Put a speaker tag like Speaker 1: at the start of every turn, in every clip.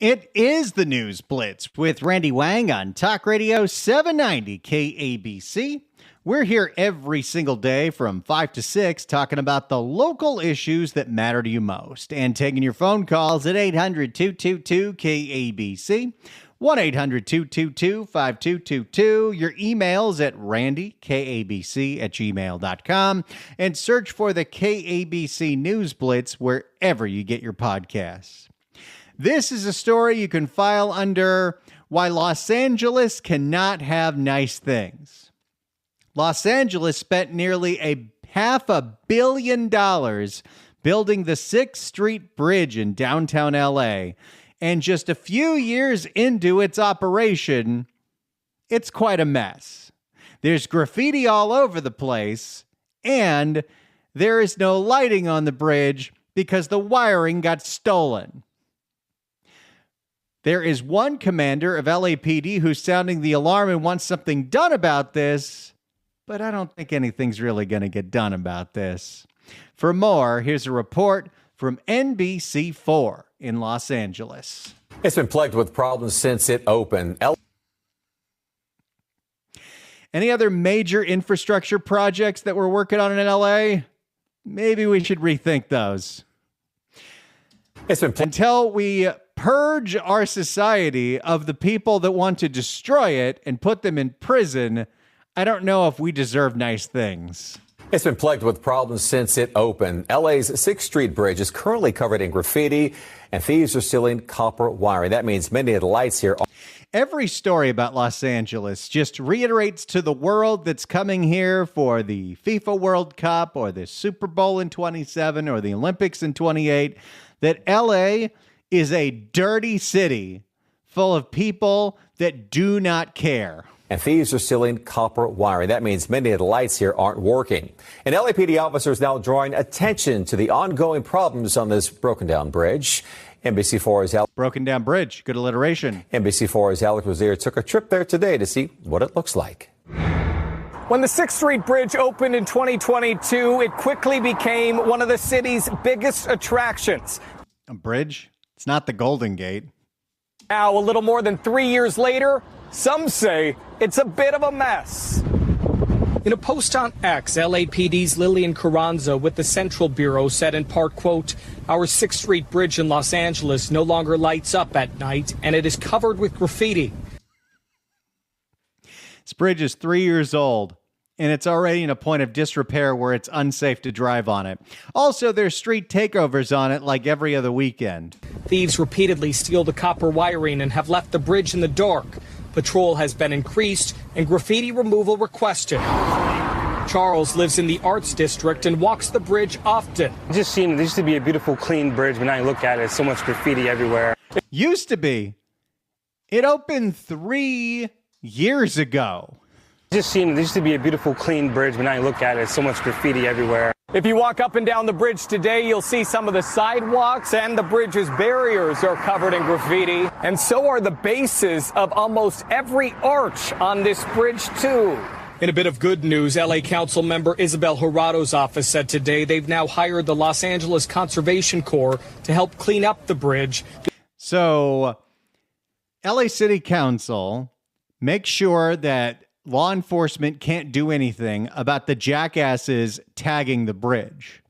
Speaker 1: It is the News Blitz with Randy Wang on Talk Radio 790 KABC. We're here every single day from 5 to 6 talking about the local issues that matter to you most and taking your phone calls at 800-222-KABC, 1-800-222-5222, your emails at randykabc@gmail.com, and search for the KABC News Blitz wherever you get your podcasts. This is a story you can file under Why Los Angeles Cannot Have Nice Things. Los Angeles spent nearly $500 million building the 6th Street Bridge in downtown LA, and just a few years into its operation, it's quite a mess. There's graffiti all over the place, and there is no lighting on the bridge because the wiring got stolen. There is one commander of LAPD who's sounding the alarm and wants something done about this, but I don't think anything's really going to get done about this. For more, here's a report from NBC4 in Los Angeles.
Speaker 2: It's been plagued with problems since it opened.
Speaker 1: Any other major infrastructure projects that we're working on in LA? Maybe we should rethink those. Until we purge our society of the people that want to destroy it and put them in prison, I don't know if we deserve nice things.
Speaker 2: It's been plagued with problems since it opened. LA's 6th Street Bridge is currently covered in graffiti, and thieves are stealing copper wiring. That means many of the lights here are...
Speaker 1: Every story about Los Angeles just reiterates to the world that's coming here for the FIFA World Cup or the Super Bowl in 27 or the Olympics in 28 that LA is a dirty city full of people that do not care.
Speaker 2: And thieves are stealing copper wiring. That means many of the lights here aren't working. And LAPD officers now drawing attention to the ongoing problems on this broken down bridge. NBC4's
Speaker 1: Broken down bridge. Good alliteration.
Speaker 2: NBC4's Alec Rosier took a trip there today to see what it looks like.
Speaker 3: When the 6th Street Bridge opened in 2022, it quickly became one of the city's biggest attractions.
Speaker 1: A bridge? It's not the Golden Gate.
Speaker 3: Now, a little more than 3 years later, some say it's a bit of a mess. In a post on X, LAPD's Lillian Carranza with the Central Bureau said in part, quote, "Our 6th Street Bridge in Los Angeles no longer lights up at night, and it is covered with graffiti."
Speaker 1: This bridge is 3 years old, and it's already in a point of disrepair where it's unsafe to drive on it. Also, there's street takeovers on it like every other weekend.
Speaker 3: Thieves repeatedly steal the copper wiring and have left the bridge in the dark. Patrol has been increased and graffiti removal requested. Charles lives in the Arts District and walks the bridge often.
Speaker 4: It just seemed there used to be a beautiful, clean bridge, but now you look at it, so much graffiti everywhere.
Speaker 1: Used to be. It opened 3 years ago.
Speaker 4: It just seemed there used to be a beautiful, clean bridge, but now you look at it, so much graffiti everywhere.
Speaker 3: If you walk up and down the bridge today, you'll see some of the sidewalks and the bridge's barriers are covered in graffiti. And so are the bases of almost every arch on this bridge, too. In a bit of good news, LA Council member Isabel Jurado's office said today they've now hired the Los Angeles Conservation Corps to help clean up the bridge.
Speaker 1: So, LA City Council makes sure that law enforcement can't do anything about the jackasses tagging the bridge.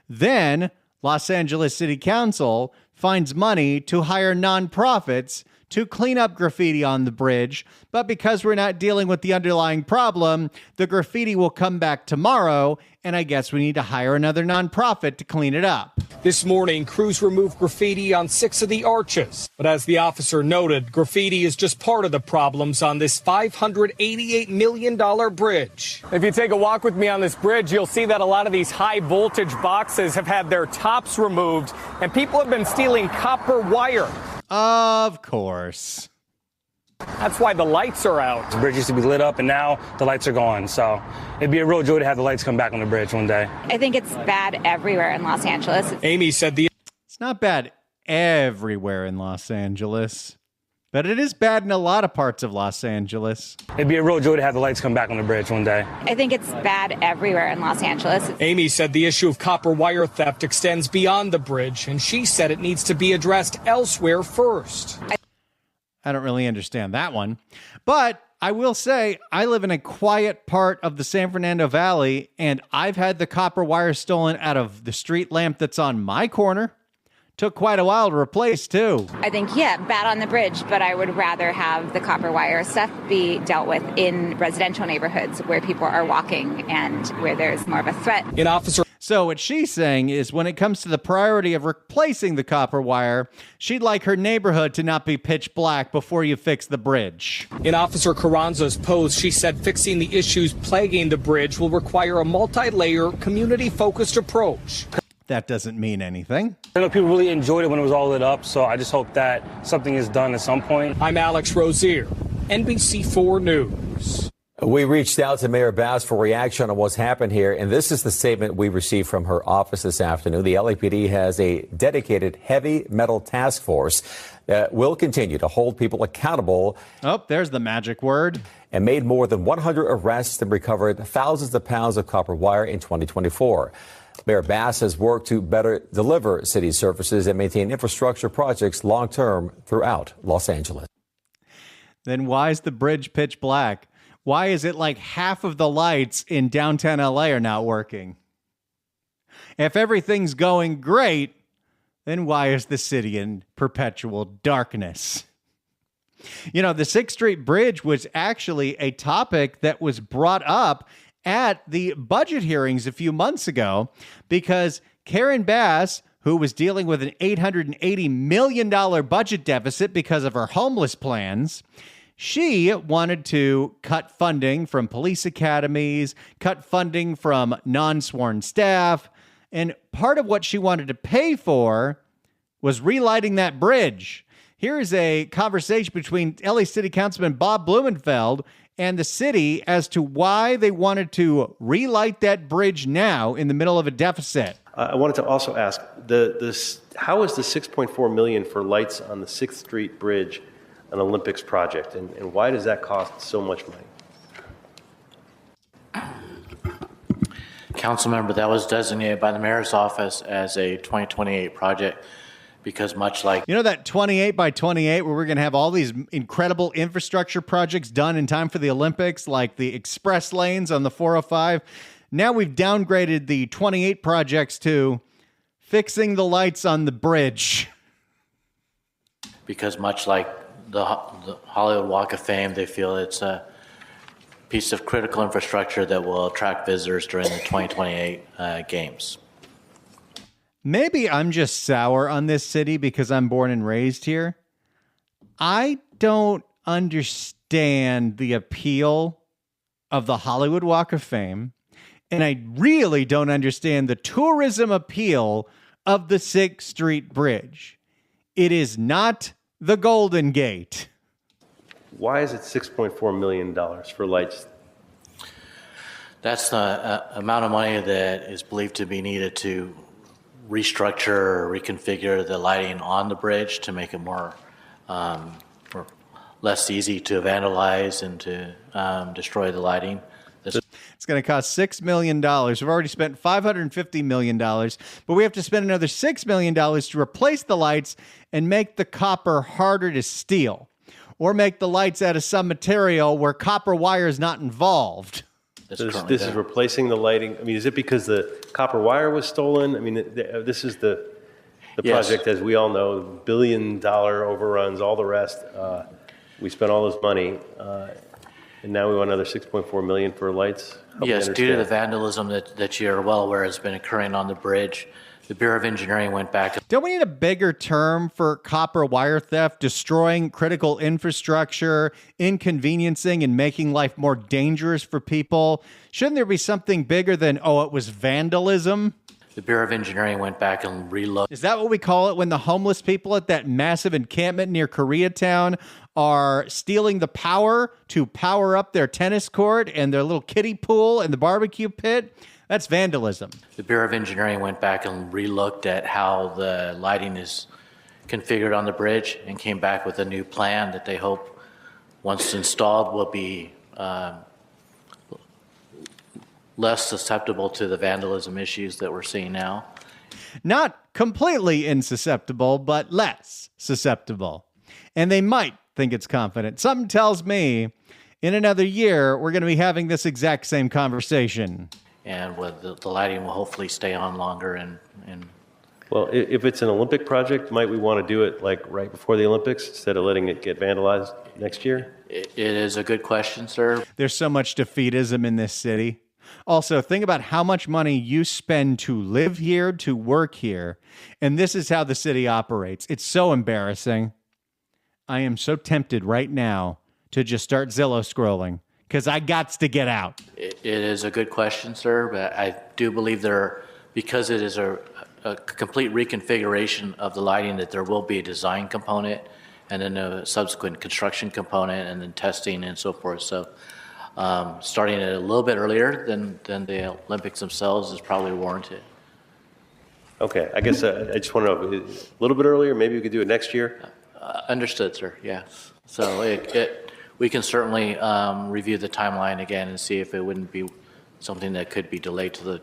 Speaker 1: Then, Los Angeles City Council finds money to hire nonprofits to clean up graffiti on the bridge, but because we're not dealing with the underlying problem, the graffiti will come back tomorrow, and I guess we need to hire another nonprofit to clean it up.
Speaker 3: This morning, crews removed graffiti on 6 of the arches. But as the officer noted, graffiti is just part of the problems on this $588 million bridge. If you take a walk with me on this bridge, you'll see that a lot of these high voltage boxes have had their tops removed, and people have been stealing copper wire.
Speaker 1: Of course.
Speaker 3: That's why the lights are out.
Speaker 4: The bridge used to be lit up, and now the lights are gone. So it'd be a real joy to have the lights come back on the bridge one day.
Speaker 5: I think it's bad everywhere in Los angeles.
Speaker 3: Amy said
Speaker 1: it's not bad everywhere in Los Angeles, But it is bad in a lot of parts of Los Angeles.
Speaker 4: It'd be a real joy to have the lights come back on the bridge one day.
Speaker 5: I think it's bad everywhere in Los Angeles.
Speaker 3: Amy said the issue of copper wire theft extends beyond the bridge, and she said it needs to be addressed elsewhere first.
Speaker 1: I don't really understand that one. But I will say, I live in a quiet part of the San Fernando Valley, and I've had the copper wire stolen out of the street lamp that's on my corner. Took quite a while to replace, too.
Speaker 5: I think, bad on the bridge, but I would rather have the copper wire stuff be dealt with in residential neighborhoods where people are walking and where there's more of a threat.
Speaker 1: So what she's saying is when it comes to the priority of replacing the copper wire, she'd like her neighborhood to not be pitch black before you fix the bridge.
Speaker 3: In Officer Carranza's post, she said fixing the issues plaguing the bridge will require a multi-layer, community-focused approach.
Speaker 1: That doesn't mean anything.
Speaker 4: I know people really enjoyed it when it was all lit up, so I just hope that something is done at some point.
Speaker 3: I'm Alex Rozier, NBC4 News.
Speaker 2: We reached out to Mayor Bass for reaction on what's happened here, and this is the statement we received from her office this afternoon. The LAPD has a dedicated heavy metal task force that will continue to hold people accountable.
Speaker 1: Oh, there's the magic word.
Speaker 2: And made more than 100 arrests and recovered thousands of pounds of copper wire in 2024. Mayor Bass has worked to better deliver city services and maintain infrastructure projects long-term throughout Los Angeles.
Speaker 1: Then why is the bridge pitch black? Why is it like half of the lights in downtown LA are not working? If everything's going great, then why is the city in perpetual darkness? You know, the 6th Street Bridge was actually a topic that was brought up at the budget hearings a few months ago because Karen Bass, who was dealing with an $880 million budget deficit because of her homeless plans, she wanted to cut funding from police academies, cut funding from non-sworn staff, and part of what she wanted to pay for was relighting that bridge. Here is a conversation between LA City Councilman Bob Blumenfeld and the city as to why they wanted to relight that bridge now in the middle of a deficit.
Speaker 6: I wanted to also ask, how is the $6.4 million for lights on the 6th Street Bridge an Olympics project, and why does that cost so much money?
Speaker 7: Council member, that was designated by the mayor's office as a 2028 project. Because much like...
Speaker 1: You know that 28 by 28 where we're going to have all these incredible infrastructure projects done in time for the Olympics, like the express lanes on the 405? Now we've downgraded the 28 projects to fixing the lights on the bridge.
Speaker 7: Because much like the Hollywood Walk of Fame, they feel it's a piece of critical infrastructure that will attract visitors during the 2028 games.
Speaker 1: Maybe I'm just sour on this city because I'm born and raised here. I don't understand the appeal of the Hollywood Walk of Fame, and I really don't understand the tourism appeal of the 6th Street Bridge. It is not the Golden Gate.
Speaker 6: Why is it $6.4 million for lights?
Speaker 7: That's the amount of money that is believed to be needed to restructure or reconfigure the lighting on the bridge to make it more or less easy to vandalize and to destroy the lighting.
Speaker 1: It's going to cost $6 million. We've already spent $550 million, but we have to spend another $6 million to replace the lights and make the copper harder to steal, or make the lights out of some material where copper wire is not involved.
Speaker 6: This is replacing the lighting. I mean, is it because the copper wire was stolen? I mean, this is the project, as we all know, $1 billion overruns, all the rest. We spent all this money, and now we want another $6.4 million for lights.
Speaker 7: Yes, due to the vandalism that you're well aware has been occurring on the bridge, the Bureau of Engineering went back.
Speaker 1: Don't we need a bigger term for copper wire theft, destroying critical infrastructure, inconveniencing and making life more dangerous for people? Shouldn't there be something bigger than, it was vandalism?
Speaker 7: The Bureau of Engineering went back and relooked.
Speaker 1: Is that what we call it when the homeless people at that massive encampment near Koreatown are stealing the power to power up their tennis court and their little kiddie pool and the barbecue pit? That's vandalism.
Speaker 7: The Bureau of Engineering went back and relooked at how the lighting is configured on the bridge and came back with a new plan that they hope, once installed, will be less susceptible to the vandalism issues that we're seeing now.
Speaker 1: Not completely insusceptible, but less susceptible. And they might think it's confident. Something tells me in another year, we're going to be having this exact same conversation.
Speaker 7: And with the lighting will hopefully stay on longer. And
Speaker 6: Well, if it's an Olympic project, might we want to do it like right before the Olympics instead of letting it get vandalized next year?
Speaker 7: it is a good question, sir.
Speaker 1: There's so much defeatism in this city. Also, think about how much money you spend to live here, to work here, and this is how the city operates. It's so embarrassing. I am so tempted right now to just start Zillow scrolling because I gots to get out.
Speaker 7: It is a good question, sir, but I do believe because it is a complete reconfiguration of the lighting, that there will be a design component and then a subsequent construction component and then testing and so forth. So starting it a little bit earlier than the Olympics themselves is probably warranted.
Speaker 6: Okay, I guess I just want to know, a little bit earlier, maybe we could do it next year?
Speaker 7: Understood, sir, yes. So we can certainly review the timeline again and see if it wouldn't be something that could be delayed to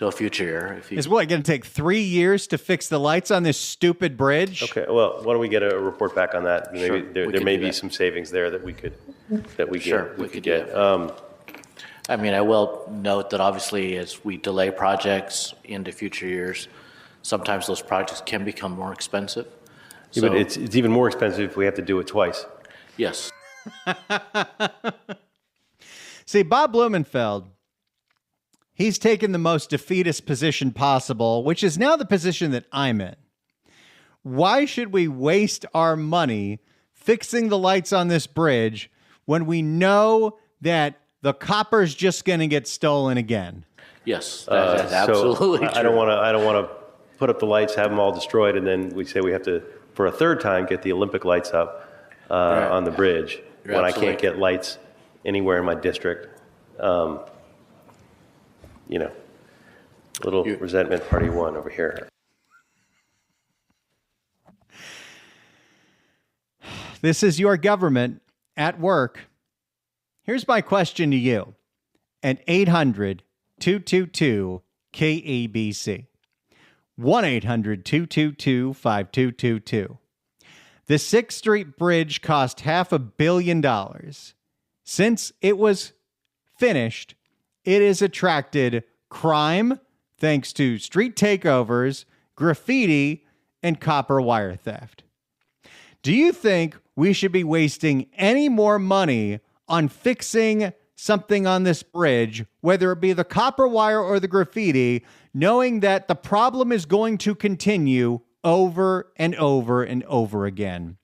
Speaker 7: a future year.
Speaker 1: Is what, going to take 3 years to fix the lights on this stupid bridge?
Speaker 6: Okay, well, why don't we get a report back on that? Maybe
Speaker 7: Sure,
Speaker 6: there may be some savings there that we could get.
Speaker 7: I mean, I will note that obviously as we delay projects into future years, sometimes those projects can become more expensive.
Speaker 6: Yeah, but it's even more expensive if we have to do it twice.
Speaker 7: Yes.
Speaker 1: See, Bob Blumenfeld, he's taken the most defeatist position possible, which is now the position that I'm in. Why should we waste our money fixing the lights on this bridge when we know that the copper's just going to get stolen again?
Speaker 7: Yes, that's absolutely true.
Speaker 6: I don't want to put up the lights, have them all destroyed, and then we say we have to, for a third time, get the Olympic lights up on the bridge when I can't get lights anywhere in my district. Little resentment party one over here.
Speaker 1: This is your government at work. Here's my question to you. At 800-222-KABC. 1-800-222-5222. The 6th Street Bridge cost $500 million. Since it was finished, it has attracted crime thanks to street takeovers, graffiti, and copper wire theft. Do you think we should be wasting any more money on fixing something on this bridge, whether it be the copper wire or the graffiti, knowing that the problem is going to continue over and over and over again?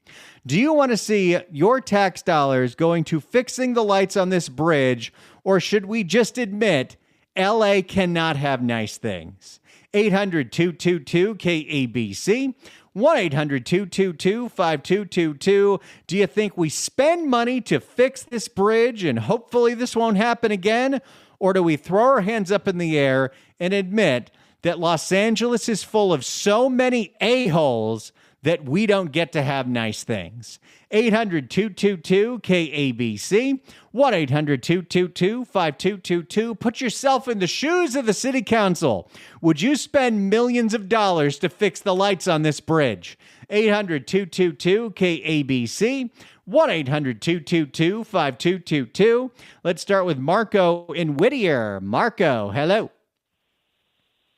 Speaker 1: Do you want to see your tax dollars going to fixing the lights on this bridge, or should we just admit LA cannot have nice things? 800-222-KABC, 1-800-222-5222. Do you think we spend money to fix this bridge and hopefully this won't happen again? Or do we throw our hands up in the air and admit that Los Angeles is full of so many a-holes that we don't get to have nice things? 800-222-KABC, 1-800-222-5222. Put yourself in the shoes of the city council. Would you spend millions of dollars to fix the lights on this bridge? 800-222-KABC, 1-800-222-5222. Let's start with Marco in Whittier. Marco, hello.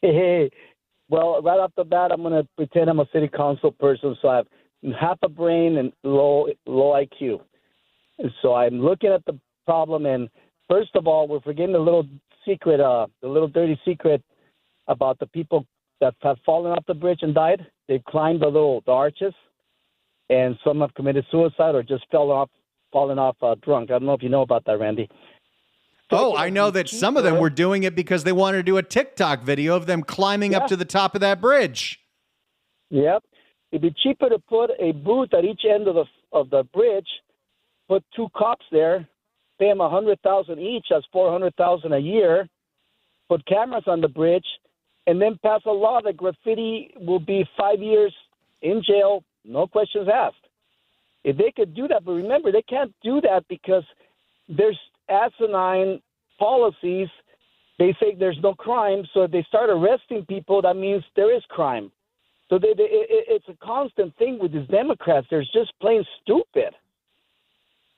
Speaker 8: Hey. Well, right off the bat, I'm going to pretend I'm a city council person, so I have half a brain and low IQ. And so I'm looking at the problem, and first of all, we're forgetting the little secret, the little dirty secret about the people that have fallen off the bridge and died. They've climbed the arches, and some have committed suicide or just fallen off drunk. I don't know if you know about that, Randy.
Speaker 1: Oh, I know that some of them were doing it because they wanted to do a TikTok video of them climbing up to the top of that bridge.
Speaker 8: Yep. It'd be cheaper to put a booth at each end of the bridge, put 2 cops there, pay them $100,000 each, that's $400,000 a year, put cameras on the bridge, and then pass a law that graffiti will be 5 years in jail, no questions asked. If they could do that, but remember, they can't do that because there's asinine policies. They say there's no crime, so if they start arresting people, that means there is crime. So it's a constant thing with these Democrats. They're just plain stupid.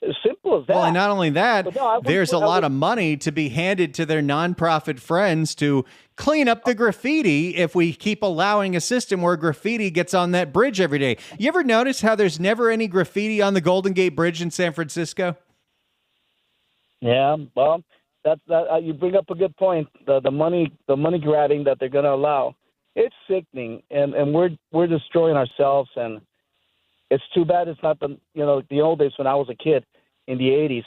Speaker 8: As simple as that.
Speaker 1: Well, and not only that,
Speaker 8: no,
Speaker 1: there's a lot of money to be handed to their nonprofit friends to clean up the graffiti if we keep allowing a system where graffiti gets on that bridge every day. You ever notice how there's never any graffiti on the Golden Gate Bridge in San Francisco?
Speaker 8: Yeah, well, you bring up a good point. The money grabbing that they're going to allow, it's sickening, and we're destroying ourselves. And it's too bad it's not the old days when I was a kid in the 80s.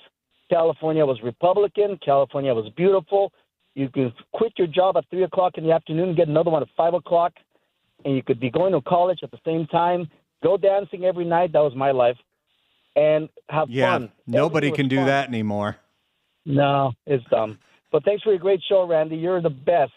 Speaker 8: California was Republican. California was beautiful. You could quit your job at 3 o'clock in the afternoon and get another one at 5 o'clock, and you could be going to college at the same time, go dancing every night. That was my life. And have fun.
Speaker 1: Nobody can do that anymore.
Speaker 8: No, it's dumb. But thanks for your great show, Randy. You're the best.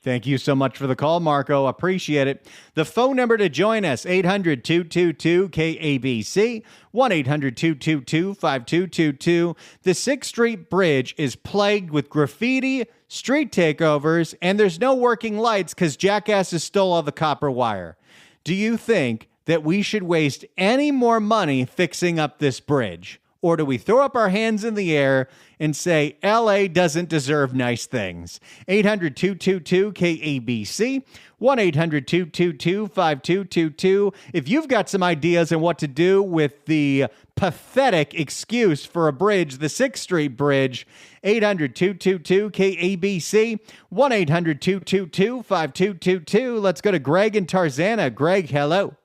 Speaker 1: Thank you so much for the call, Marco. Appreciate it. The phone number to join us, 800-222-KABC, 1-800-222-5222. The 6th Street Bridge is plagued with graffiti, street takeovers, and there's no working lights because jackasses stole all the copper wire. Do you think that we should waste any more money fixing up this bridge? Or do we throw up our hands in the air and say, LA doesn't deserve nice things? 800-222-KABC, 1-800-222-5222. If you've got some ideas on what to do with the pathetic excuse for a bridge, the 6th Street Bridge, 800-222-KABC, 1-800-222-5222. Let's go to Greg in Tarzana. Greg, hello.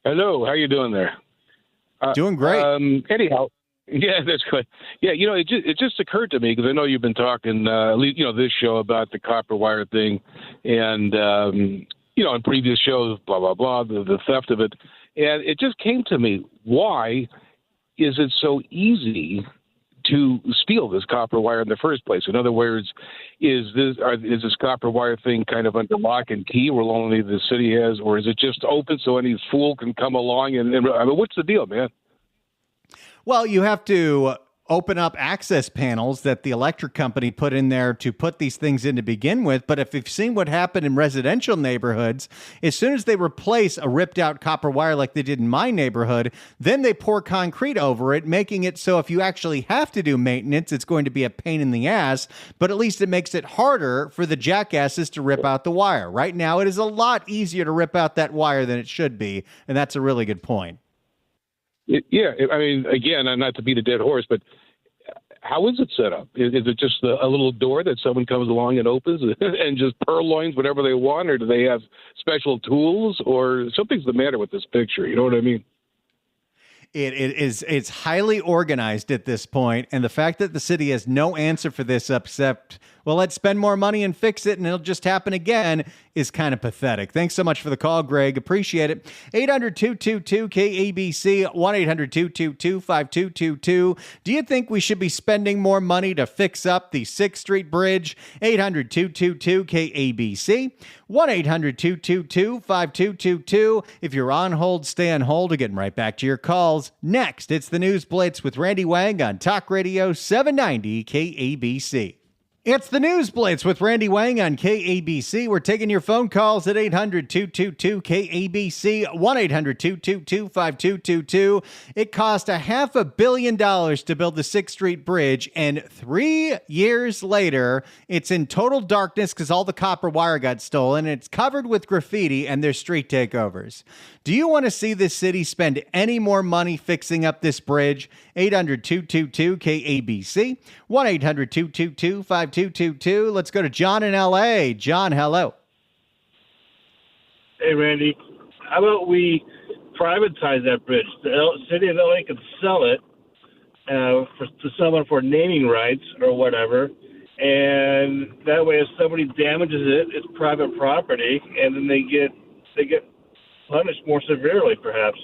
Speaker 9: Hello, how you doing there?
Speaker 1: Doing great.
Speaker 9: Anyhow, yeah, that's good. Yeah, it just occurred to me because I know you've been talking, this show about the copper wire thing, and in previous shows, blah blah blah, the theft of it, and it just came to me: why is it so easy to steal this copper wire in the first place? In other words, is this copper wire thing kind of under lock and key where only the city has, or is it just open so any fool can come along? And I mean, what's the deal, man?
Speaker 1: Well, you have to open up access panels that the electric company put in there to put these things in to begin with. But if you've seen what happened in residential neighborhoods, as soon as they replace a ripped out copper wire like they did in my neighborhood, then they pour concrete over it, making it so if you actually have to do maintenance, it's going to be a pain in the ass, but at least it makes it harder for the jackasses to rip out the wire. Right now, it is a lot easier to rip out that wire than it should be, and that's a really good point.
Speaker 9: Yeah, I mean, again, not to beat a dead horse, but how is it set up? Is it just a little door that someone comes along and opens and just purloins whatever they want, or do they have special tools, or something's the matter with this picture? You know what I mean?
Speaker 1: It's highly organized at this point, and the fact that the city has no answer for this except, well, let's spend more money and fix it and it'll just happen again is kind of pathetic. Thanks so much for the call, Greg. Appreciate it. 800-222-KABC, 1-800-222-5222. Do you think we should be spending more money to fix up the 6th Street Bridge? 800-222-KABC, 1-800-222-5222. If you're on hold, stay on hold. We're getting right back to your calls. Next, it's the News Blitz with Randy Wang on Talk Radio 790 KABC. It's the News Blitz with Randy Wang on KABC. We're taking your phone calls at 800-222-KABC, 1-800-222-5222. It cost $500 million to build the 6th Street Bridge, and 3 years later, it's in total darkness because all the copper wire got stolen, and it's covered with graffiti and there's street takeovers. Do you want to see this city spend any more money fixing up this bridge? 800-222-KABC, 1-800-222-5222. Let's go to John in L.A. John, hello.
Speaker 10: Hey, Randy. How about we privatize that bridge? The city of LA could sell it to someone for naming rights or whatever, and that way if somebody damages it, it's private property, and then they get punished more severely, perhaps.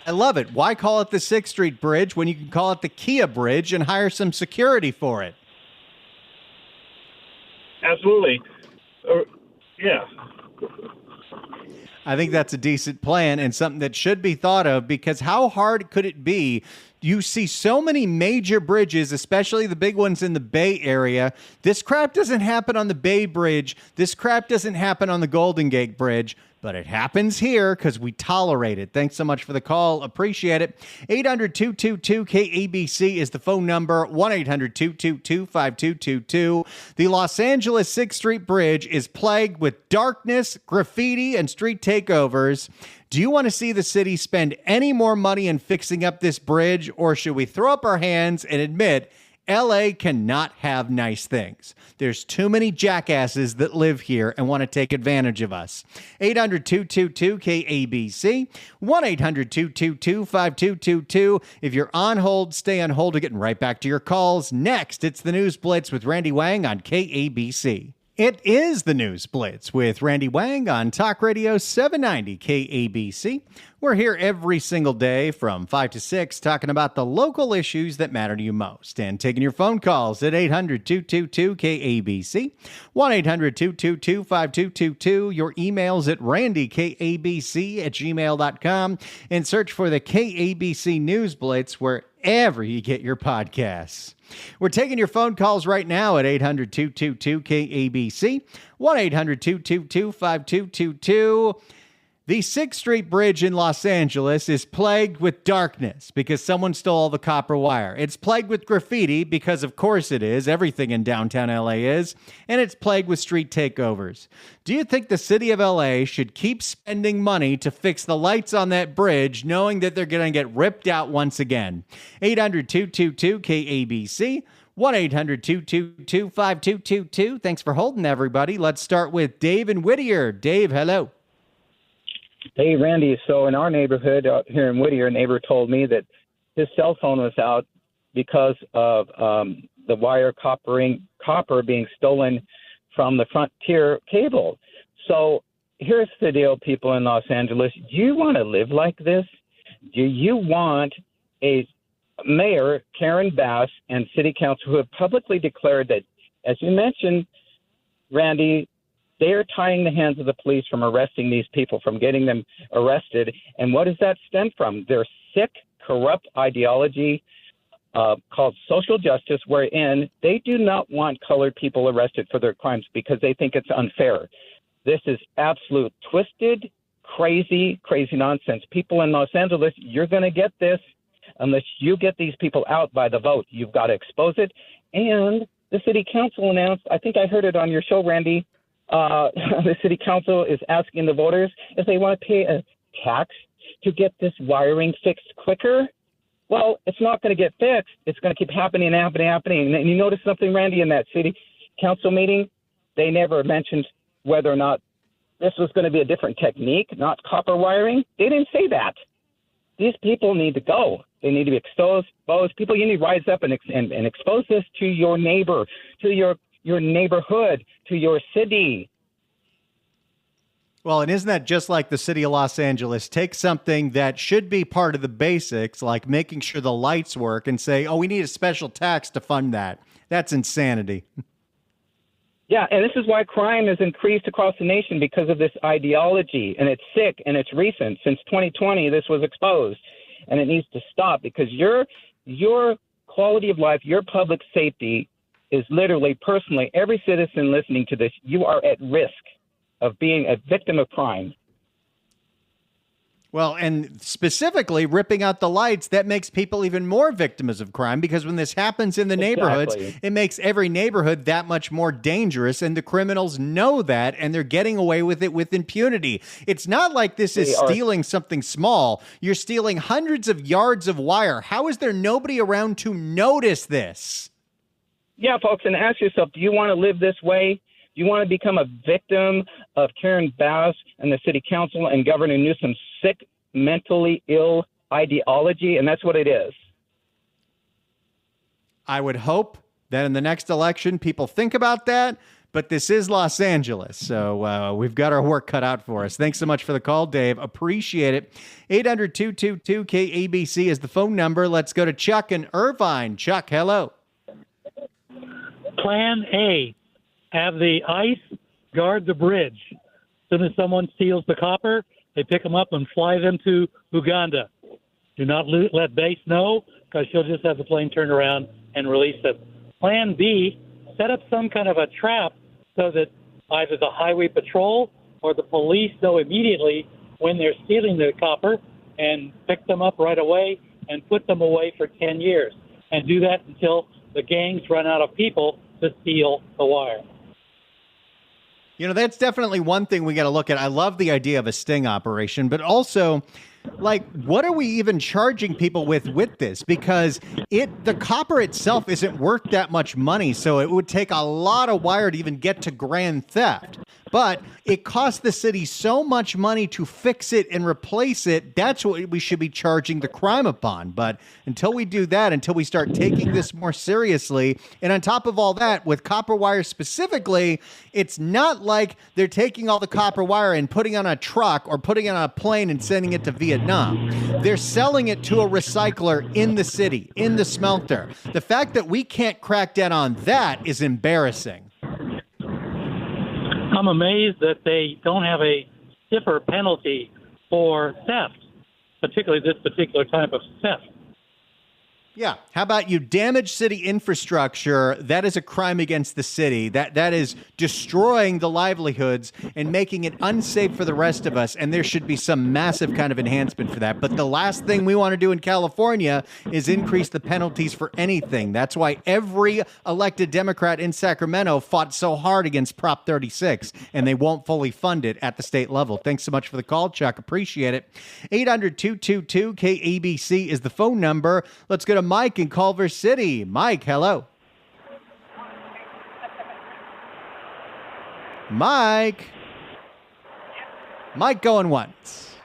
Speaker 1: I love it. Why call it the 6th Street Bridge when you can call it the Kia Bridge and hire some security for it?
Speaker 10: Absolutely. Yeah.
Speaker 1: I think that's a decent plan and something that should be thought of, because how hard could it be? You see so many major bridges, especially the big ones in the Bay Area. This crap doesn't happen on the Bay Bridge. This crap doesn't happen on the Golden Gate Bridge, but it happens here because we tolerate it. Thanks so much for the call. Appreciate it. 800-222-KABC is the phone number. 1-800-222-5222. The Los Angeles 6th Street Bridge is plagued with darkness, graffiti, and street takeovers. Do you want to see the city spend any more money in fixing up this bridge, or should we throw up our hands and admit LA cannot have nice things? There's too many jackasses that live here and want to take advantage of us. 800-222-KABC, 1-800-222-5222. If you're on hold, stay on hold. We're getting right back to your calls. Next, it's the News Blitz with Randy Wang on KABC. It is the News Blitz with Randy Wang on Talk Radio 790 KABC. We're here every single day from 5 to 6 talking about the local issues that matter to you most and taking your phone calls at 800-222-KABC, 1-800-222-5222, your emails at randykabc@gmail.com, and search for the KABC News Blitz wherever you get your podcasts. We're taking your phone calls right now at 800-222-KABC, 1-800-222-5222. The 6th Street Bridge in Los Angeles is plagued with darkness because someone stole all the copper wire. It's plagued with graffiti because, of course, it is. Everything in downtown LA is. And it's plagued with street takeovers. Do you think the city of LA should keep spending money to fix the lights on that bridge, knowing that they're going to get ripped out once again? 800-222-KABC. 1-800-222-5222. Thanks for holding, everybody. Let's start with Dave in Whittier. Dave, hello.
Speaker 11: Hey, Randy. So in our neighborhood out here in Whittier, a neighbor told me that his cell phone was out because of the wire copper being stolen from the Frontier cable. So here's the deal, people in Los Angeles. Do you want to live like this? Do you want a mayor, Karen Bass, and city council who have publicly declared that, as you mentioned, Randy, they are tying the hands of the police from arresting these people, from getting them arrested. And what does that stem from? Their sick, corrupt ideology called social justice, wherein they do not want colored people arrested for their crimes because they think it's unfair. This is absolute twisted, crazy nonsense. People in Los Angeles, you're going to get this unless you get these people out by the vote. You've got to expose it. And the city council announced, I think I heard it on your show, Randy, the city council is asking the voters if they want to pay a tax to get this wiring fixed quicker. Well, it's not going to get fixed. It's going to keep happening. And you notice something, Randy, in that city council meeting? They never mentioned whether or not this was going to be a different technique, not copper wiring. They didn't say that. These people need to go. They need to be exposed. People, you need to rise up and expose this to your neighbor, to your neighborhood, to your city.
Speaker 1: Well, and isn't that just like the city of Los Angeles? Take something that should be part of the basics, like making sure the lights work, and say, oh, we need a special tax to fund that. That's insanity.
Speaker 11: Yeah, and this is why crime has increased across the nation, because of this ideology, and it's sick and it's recent. Since 2020, this was exposed, and it needs to stop, because your quality of life, your public safety is literally, personally, every citizen listening to this, you are at risk of being a victim of crime.
Speaker 1: Well, and specifically ripping out the lights, that makes people even more victims of crime, because when this happens in the neighborhoods, it makes every neighborhood that much more dangerous, and the criminals know that, and they're getting away with it with impunity. It's not like this is stealing something small. You're stealing hundreds of yards of wire. How is there nobody around to notice this?
Speaker 11: Yeah, folks, and ask yourself, do you want to live this way? Do you want to become a victim of Karen Bass and the city council and Governor Newsom's sick, mentally ill ideology? And that's what it is.
Speaker 1: I would hope that in the next election, people think about that, but this is Los Angeles, so we've got our work cut out for us. Thanks so much for the call, Dave. Appreciate it. 800-222-KABC is the phone number. Let's go to Chuck in Irvine. Chuck, hello.
Speaker 12: Plan A, have the ICE guard the bridge. soon as someone steals the copper, they pick them up and fly them to Uganda. Do not let base know, because she'll just have the plane turn around and release them. Plan B, set up some kind of a trap so that either the highway patrol or the police know immediately when they're stealing the copper and pick them up right away and put them away for 10 years. And do that until the gangs run out of people to steal the wire.
Speaker 1: You know, that's definitely one thing we got to look at. I love the idea of a sting operation, but also, like, what are we even charging people with this? Because the copper itself isn't worth that much money, so it would take a lot of wire to even get to grand theft. But it costs the city so much money to fix it and replace it. That's what we should be charging the crime upon. But until we do that, until we start taking this more seriously, and on top of all that, with copper wire specifically, it's not like they're taking all the copper wire and putting it on a truck or putting it on a plane and sending it to Vietnam. They're selling it to a recycler in the city, in the smelter. The fact that we can't crack down on that is embarrassing.
Speaker 12: I'm amazed that they don't have a stiffer penalty for theft, particularly this particular type of theft.
Speaker 1: Yeah. How about you damage city infrastructure? That is a crime against the city. That is destroying the livelihoods and making it unsafe for the rest of us. And there should be some massive kind of enhancement for that. But the last thing we want to do in California is increase the penalties for anything. That's why every elected Democrat in Sacramento fought so hard against Prop 36, and they won't fully fund it at the state level. Thanks so much for the call, Chuck. Appreciate it. 800-222-KABC is the phone number. Let's go to Mike in Culver City. Mike, hello. Mike going once.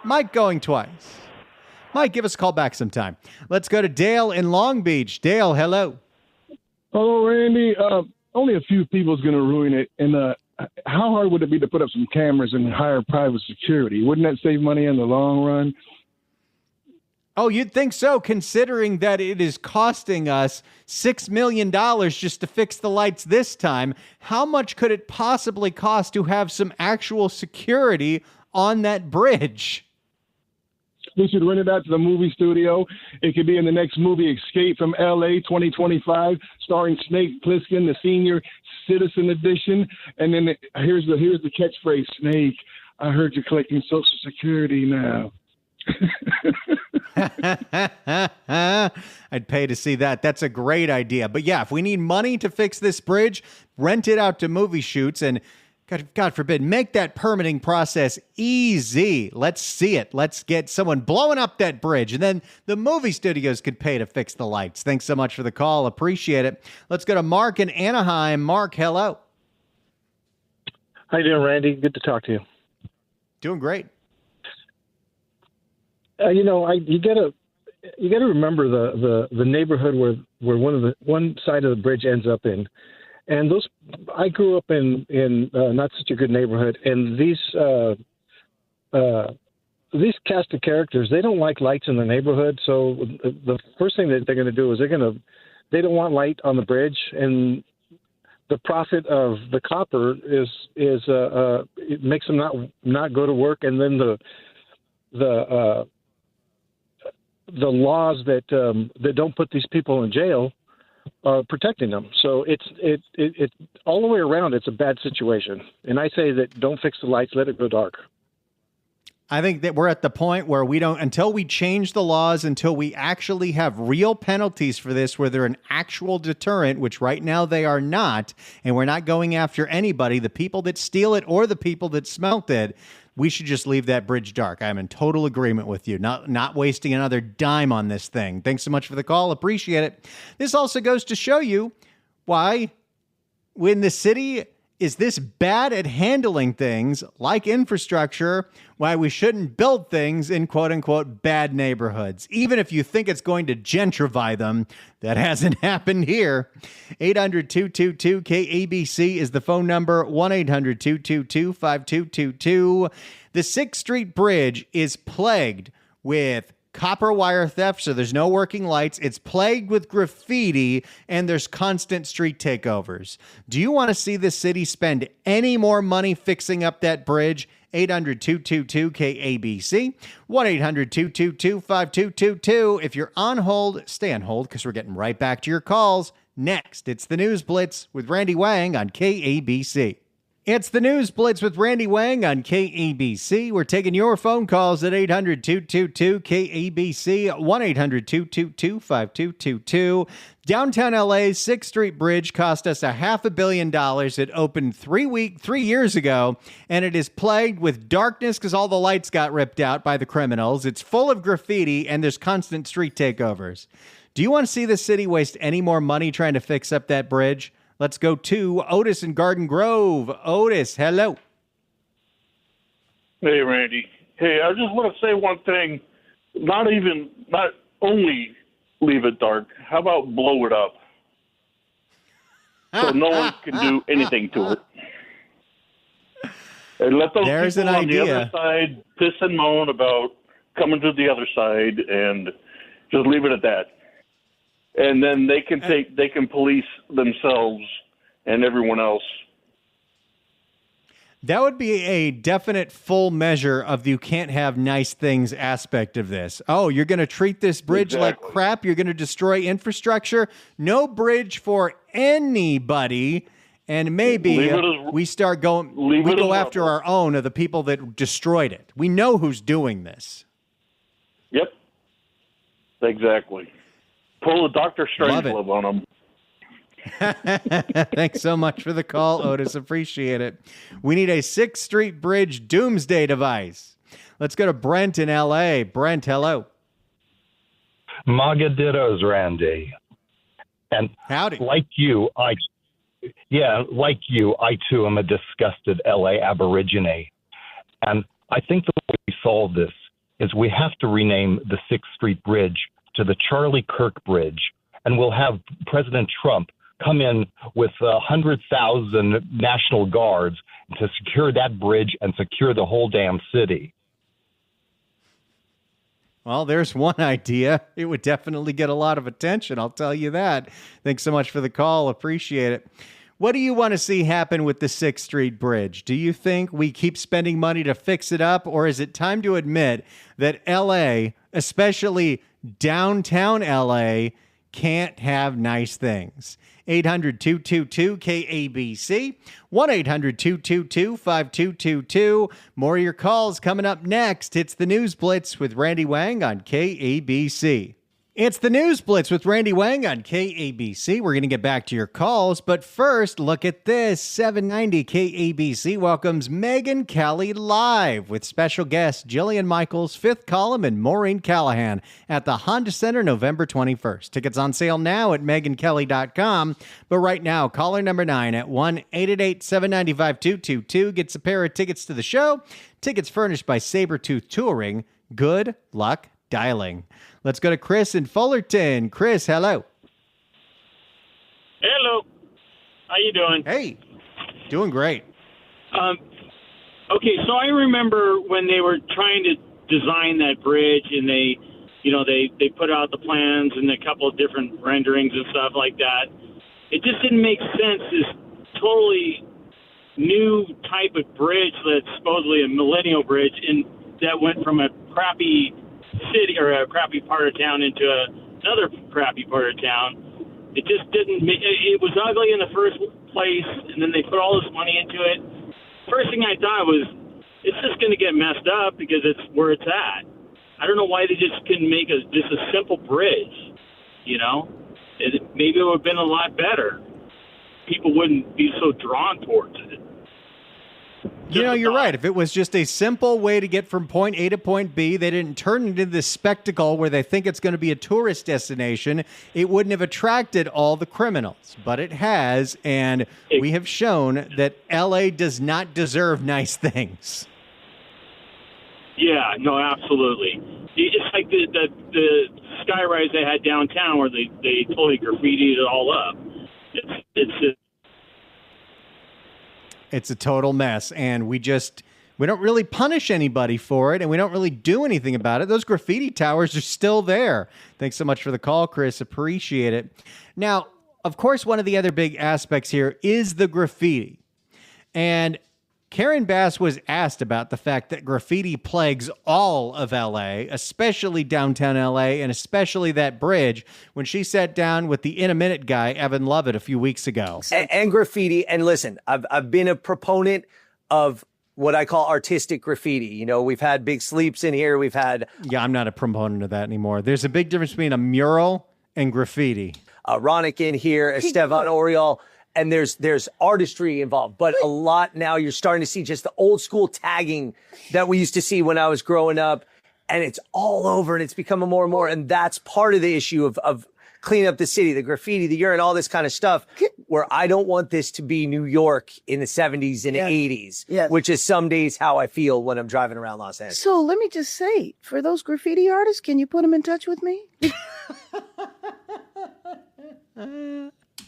Speaker 1: Mike going twice. Mike, give us a call back sometime. Let's go to Dale in Long Beach. Dale, hello.
Speaker 13: Hello, Randy. Only a few people is going to ruin it. And how hard would it be to put up some cameras and hire private security? Wouldn't that save money in the long run?
Speaker 1: Oh, you'd think so, considering that it is costing us $6 million just to fix the lights this time. How much could it possibly cost to have some actual security on that bridge?
Speaker 13: We should rent it out to the movie studio. It could be in the next movie, Escape from L.A. 2025, starring Snake Plissken, the senior citizen edition. And then here's the catchphrase, Snake, I heard you're collecting Social Security now.
Speaker 1: I'd pay to see that. That's a great idea. But yeah, if we need money to fix this bridge, rent it out to movie shoots and God forbid, make that permitting process easy. Let's see it. Let's get someone blowing up that bridge, and then the movie studios could pay to fix the lights. Thanks so much for the call. Appreciate it. Let's go to Mark in Anaheim. Mark, hello.
Speaker 14: How you doing, Randy? Good to talk to you.
Speaker 1: Doing great.
Speaker 14: You gotta remember the neighborhood where one side of the bridge ends up in, and I grew up in not such a good neighborhood, and these cast of characters, they don't like lights in the neighborhood, so the first thing that they're going to do is they don't want light on the bridge, and the profit of the copper is it makes them not go to work, and then the laws that don't put these people in jail are protecting them. So it's all the way around. It's a bad situation. And I say that don't fix the lights, let it go dark.
Speaker 1: I think that we're at the point where until we change the laws, until we actually have real penalties for this, where they're an actual deterrent, which right now they are not, and we're not going after anybody, the people that steal it or the people that smelt it, we should just leave that bridge dark. I'm in total agreement with you. Not wasting another dime on this thing. Thanks so much for the call. Appreciate it. This also goes to show you why, when the city is this bad at handling things like infrastructure, why we shouldn't build things in quote-unquote bad neighborhoods. Even if you think it's going to gentrify them, that hasn't happened here. 800-222-KABC is the phone number, 1-800-222-5222. The 6th Street Bridge is plagued with copper wire theft, so there's no working lights. It's plagued with graffiti, and there's constant street takeovers. Do you want to see the city spend any more money fixing up that bridge? 800-222-KABC, 1-800-222-5222. If you're on hold, stay on hold because we're getting right back to your calls. Next, it's the News Blitz with Randy Wang on KABC. It's the News Blitz with Randy Wang on KABC. We're taking your phone calls at 800-222-KABC, 1-800-222-5222. Downtown LA's 6th Street Bridge cost us $500 million. It opened 3 years ago, and it is plagued with darkness because all the lights got ripped out by the criminals. It's full of graffiti, and there's constant street takeovers. Do you want to see the city waste any more money trying to fix up that bridge? Let's go to Otis in Garden Grove. Otis, hello.
Speaker 15: Hey, Randy. Hey, I just want to say one thing. Not only leave it dark. How about blow it up? So no one can do anything to it. And let those people on the other side piss and moan about coming to the other side, and just leave it at that. And then they can police themselves and everyone else.
Speaker 1: That would be a definite full measure of the you can't have nice things aspect of this. Oh, you're going to treat this bridge like crap? You're going to destroy infrastructure? No bridge for anybody. And maybe we go after our own of the people that destroyed it. We know who's doing this.
Speaker 15: Yep. Exactly. Pull a Dr. Strangelove on them.
Speaker 1: Thanks so much for the call, Otis. Appreciate it. We need a 6th Street Bridge doomsday device. Let's go to Brent in L.A. Brent, hello.
Speaker 16: MAGA dittos, Randy. And
Speaker 1: howdy.
Speaker 16: Like you, I too am a disgusted L.A. Aborigine. And I think the way we solve this is we have to rename the 6th Street Bridge to the Charlie Kirk Bridge, and we'll have President Trump come in with 100,000 National Guards to secure that bridge and secure the whole damn city.
Speaker 1: Well, there's one idea. It would definitely get a lot of attention, I'll tell you that. Thanks so much for the call. Appreciate it. What do you want to see happen with the 6th Street Bridge? Do you think we keep spending money to fix it up, or is it time to admit that L.A., especially downtown L.A., can't have nice things? 800-222-KABC, 1-800-222-5222. More of your calls coming up next. It's the News Blitz with Randy Wang on KABC. It's the News Blitz with Randy Wang on KABC. We're going to get back to your calls, but first, look at this. 790 KABC welcomes Megyn Kelly live with special guests Jillian Michaels, Fifth Column, and Maureen Callahan at the Honda Center November 21st. Tickets on sale now at megankelly.com, but right now, caller number 9 at 1-888-795-2222 gets a pair of tickets to the show. Tickets furnished by Sabretooth Touring. Good luck dialing. Let's go to Chris in Fullerton. Chris, hello.
Speaker 17: Hello. How you doing?
Speaker 1: Hey, doing great.
Speaker 17: Okay, so I remember when they were trying to design that bridge, and they put out the plans and a couple of different renderings and stuff like that. It just didn't make sense. This totally new type of bridge that's supposedly a millennial bridge, and that went from a crappy city or a crappy part of town into another crappy part of town. It just didn't. It was ugly in the first place, and then they put all this money into it. First thing I thought was, it's just going to get messed up because it's where it's at. I don't know why they just couldn't make just a simple bridge. Maybe it would have been a lot better. People wouldn't be so drawn towards it.
Speaker 1: You're right. If it was just a simple way to get from point A to point B, they didn't turn it into this spectacle where they think it's going to be a tourist destination, it wouldn't have attracted all the criminals. But it has, and we have shown that L.A. does not deserve nice things.
Speaker 17: Yeah, no, absolutely. It's like the skyrise they had downtown where they totally graffitied it all up. It's
Speaker 1: a total mess, and we We don't really punish anybody for it, and we don't really do anything about it. Those graffiti towers are still there. Thanks so much for the call, Chris. Appreciate it. Now, of course, one of the other big aspects here is the graffiti. And Karen Bass was asked about the fact that graffiti plagues all of LA, especially downtown LA, and especially that bridge, when she sat down with the In a Minute guy, Evan Lovett, a few weeks ago.
Speaker 18: And graffiti. And listen, I've been a proponent of what I call artistic graffiti. You know, we've had Big Sleeps in here. We've had...
Speaker 1: Yeah, I'm not a proponent of that anymore. There's a big difference between a mural and graffiti.
Speaker 18: Ronick in here, Esteban Oriol. And there's artistry involved, but a lot now you're starting to see just the old school tagging that we used to see when I was growing up, and it's all over and it's becoming more and more. And that's part of the issue of cleaning up the city, the graffiti, the urine, all this kind of stuff, where I don't want this to be New York in the 70s and 80s, which is some days how I feel when I'm driving around Los Angeles.
Speaker 19: So let me just say, for those graffiti artists, can you put them in touch with me?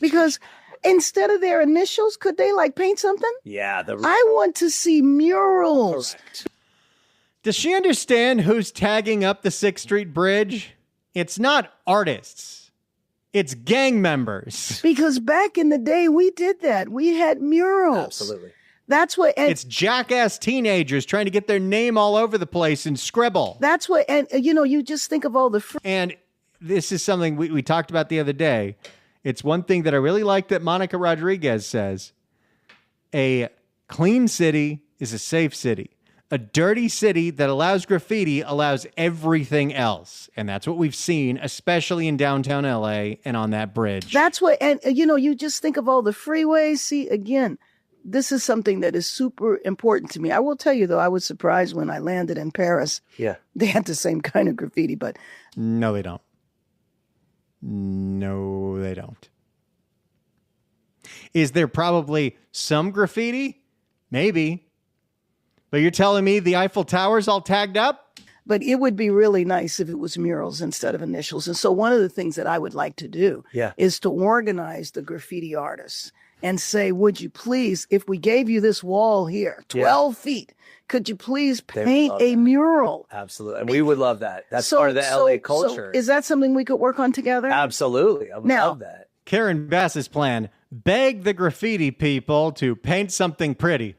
Speaker 19: Because instead of their initials, could they like paint something?
Speaker 18: Yeah.
Speaker 19: I want to see murals.
Speaker 18: Correct.
Speaker 1: Does she understand who's tagging up the 6th Street Bridge? It's not artists. It's gang members.
Speaker 19: Because back in the day, we did that. We had murals.
Speaker 18: Absolutely.
Speaker 19: That's what...
Speaker 1: it's jackass teenagers trying to get their name all over the place and scribble.
Speaker 19: That's what... And, you know, you just think of all the...
Speaker 1: And this is something we talked about the other day. It's one thing that I really like that Monica Rodriguez says. A clean city is a safe city. A dirty city that allows graffiti allows everything else. And that's what we've seen, especially in downtown LA and on that bridge.
Speaker 19: That's what, and you know, you just think of all the freeways. See, again, this is something that is super important to me. I will tell you, though, I was surprised when I landed in Paris.
Speaker 18: Yeah.
Speaker 19: They had the same kind of graffiti, but...
Speaker 1: No, they don't. No, they don't. Is there probably some graffiti? Maybe. But you're telling me the Eiffel Tower's all tagged up?
Speaker 19: But it would be really nice if it was murals instead of initials. And so one of the things that I would like to do is to organize the graffiti artists and say, would you please, if we gave you this wall here, 12 feet, could you please paint a mural?
Speaker 18: Absolutely. And we would love that. That's part of the LA culture.
Speaker 19: So is that something we could work on together?
Speaker 18: Absolutely. I would love that.
Speaker 1: Karen Bass's plan, beg the graffiti people to paint something pretty.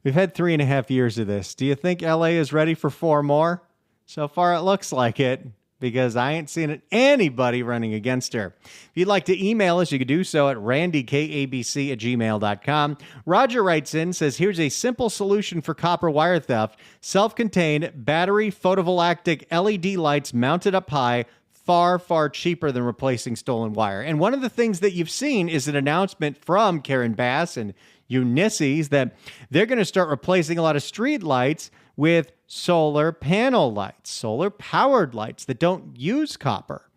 Speaker 1: We've had 3.5 years of this. Do you think LA is ready for 4 more? So far, it looks like it, because I ain't seen anybody running against her. If you'd like to email us, you could do so at randykabc@gmail.com. Roger writes in, says, here's a simple solution for copper wire theft. Self-contained battery photovoltaic LED lights mounted up high, far, far cheaper than replacing stolen wire. And one of the things that you've seen is an announcement from Karen Bass and Ulysses that they're going to start replacing a lot of street lights with solar panel lights, solar powered lights that don't use copper.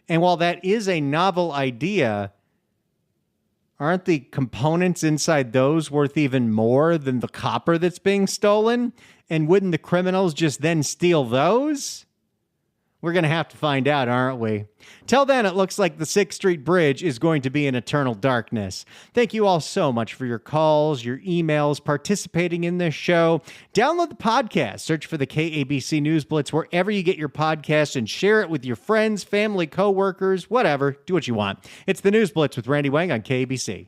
Speaker 1: And while that is a novel idea, aren't the components inside those worth even more than the copper that's being stolen? And wouldn't the criminals just then steal those? We're going to have to find out, aren't we? Till then, it looks like the 6th Street Bridge is going to be in eternal darkness. Thank you all so much for your calls, your emails, participating in this show. Download the podcast. Search for the KABC News Blitz wherever you get your podcast and share it with your friends, family, coworkers, whatever. Do what you want. It's the News Blitz with Randy Wang on KABC.